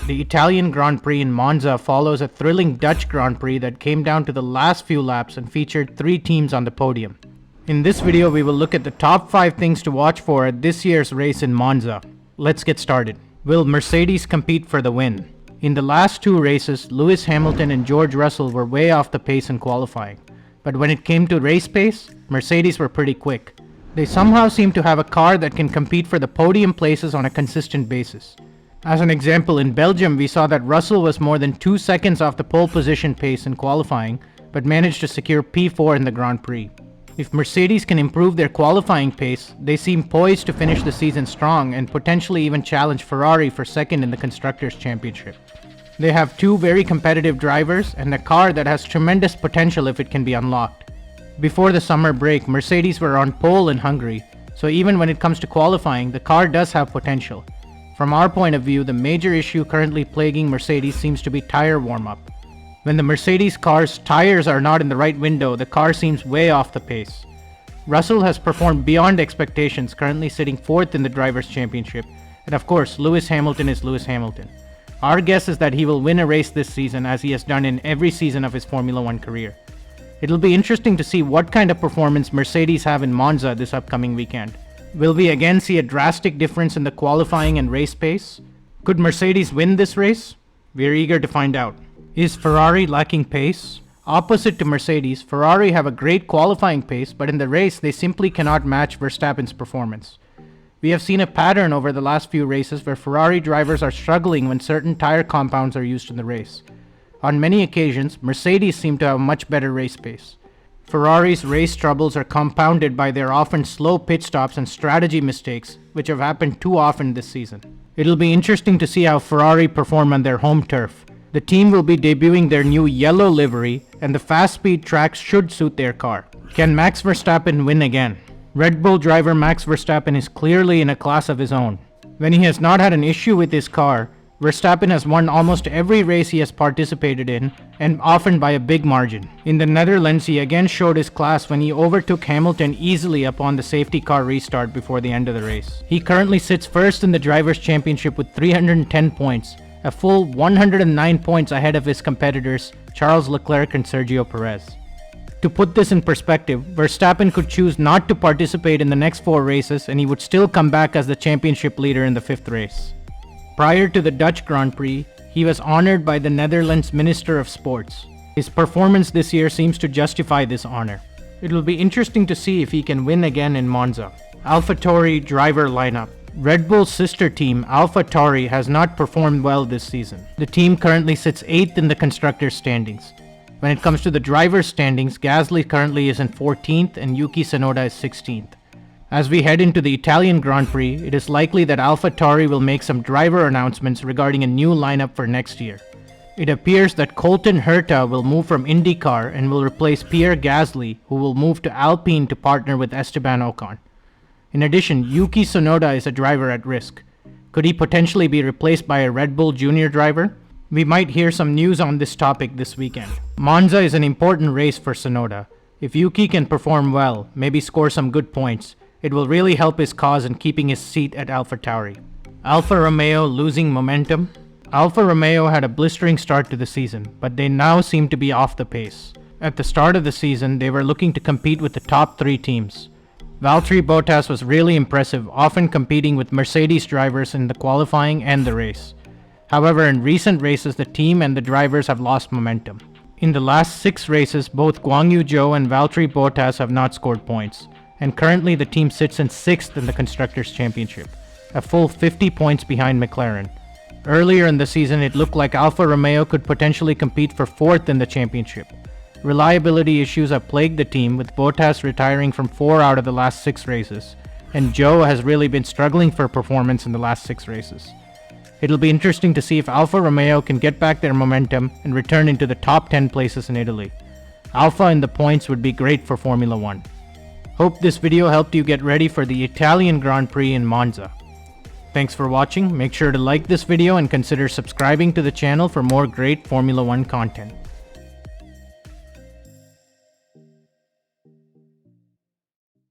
The Italian Grand Prix in Monza follows a thrilling Dutch Grand Prix that came down to the last few laps and featured 3 teams on the podium. In this video, we will look at the top 5 things to watch for at this year's race in Monza. Let's get started. Will Mercedes compete for the win? In the last 2 races, Lewis Hamilton and George Russell were way off the pace in qualifying. But when it came to race pace, Mercedes were pretty quick. They somehow seem to have a car that can compete for the podium places on a consistent basis. As an example, in Belgium, we saw that Russell was more than 2 seconds off the pole position pace in qualifying, but managed to secure P4 in the Grand Prix. If Mercedes can improve their qualifying pace, they seem poised to finish the season strong and potentially even challenge Ferrari for second in the Constructors' Championship. They have 2 very competitive drivers and a car that has tremendous potential if it can be unlocked. Before the summer break, Mercedes were on pole in Hungary, so even when it comes to qualifying, the car does have potential. From our point of view, the major issue currently plaguing Mercedes seems to be tire warm-up. When the Mercedes car's tires are not in the right window, the car seems way off the pace. Russell has performed beyond expectations, currently sitting 4th in the Drivers' Championship, and of course, Lewis Hamilton is Lewis Hamilton. Our guess is that he will win a race this season as he has done in every season of his Formula 1 career. It'll be interesting to see what kind of performance Mercedes have in Monza this upcoming weekend. Will we again see a drastic difference in the qualifying and race pace? Could Mercedes win this race? We're eager to find out. Is Ferrari lacking pace? Opposite to Mercedes, Ferrari have a great qualifying pace, but in the race they simply cannot match Verstappen's performance. We have seen a pattern over the last few races where Ferrari drivers are struggling when certain tire compounds are used in the race. On many occasions, Mercedes seem to have much better race pace. Ferrari's race troubles are compounded by their often slow pit stops and strategy mistakes, which have happened too often this season. It'll be interesting to see how Ferrari perform on their home turf. The team will be debuting their new yellow livery, and the fast-speed tracks should suit their car. Can Max Verstappen win again? Red Bull driver Max Verstappen is clearly in a class of his own. When he has not had an issue with his car, Verstappen has won almost every race he has participated in, and often by a big margin. In the Netherlands, he again showed his class when he overtook Hamilton easily upon the safety car restart before the end of the race. He currently sits 1st in the Drivers' Championship with 310 points, a full 109 points ahead of his competitors Charles Leclerc and Sergio Perez. To put this in perspective, Verstappen could choose not to participate in the next 4 races and he would still come back as the championship leader in the 5th race. Prior to the Dutch Grand Prix, he was honored by the Netherlands Minister of Sports. His performance this year seems to justify this honor. It will be interesting to see if he can win again in Monza. AlphaTauri driver lineup. Red Bull's sister team, AlphaTauri, has not performed well this season. The team currently sits 8th in the constructors' standings. When it comes to the drivers' standings, Gasly currently is in 14th and Yuki Tsunoda is 16th. As we head into the Italian Grand Prix, it is likely that AlphaTauri will make some driver announcements regarding a new lineup for next year. It appears that Colton Herta will move from IndyCar and will replace Pierre Gasly, who will move to Alpine to partner with Esteban Ocon. In addition, Yuki Tsunoda is a driver at risk. Could he potentially be replaced by a Red Bull Junior driver? We might hear some news on this topic this weekend. Monza is an important race for Tsunoda. If Yuki can perform well, maybe score some good points, it will really help his cause in keeping his seat at AlphaTauri. Alfa Romeo losing momentum. Alfa Romeo had a blistering start to the season, but they now seem to be off the pace. At the start of the season, they were looking to compete with the top 3 teams. Valtteri Bottas was really impressive, often competing with Mercedes drivers in the qualifying and the race. However, in recent races, the team and the drivers have lost momentum. In the last 6 races, both Guan Yu Zhou and Valtteri Bottas have not scored points, and currently the team sits in 6th in the Constructors' Championship, a full 50 points behind McLaren. Earlier in the season, it looked like Alfa Romeo could potentially compete for 4th in the championship. Reliability issues have plagued the team, with Bottas retiring from 4 out of the last 6 races, and Zhou has really been struggling for performance in the last 6 races. It'll be interesting to see if Alfa Romeo can get back their momentum and return into the top 10 places in Italy. Alfa in the points would be great for Formula 1. Hope this video helped you get ready for the Italian Grand Prix in Monza. Thanks for watching. Make sure to like this video and consider subscribing to the channel for more great Formula 1 content.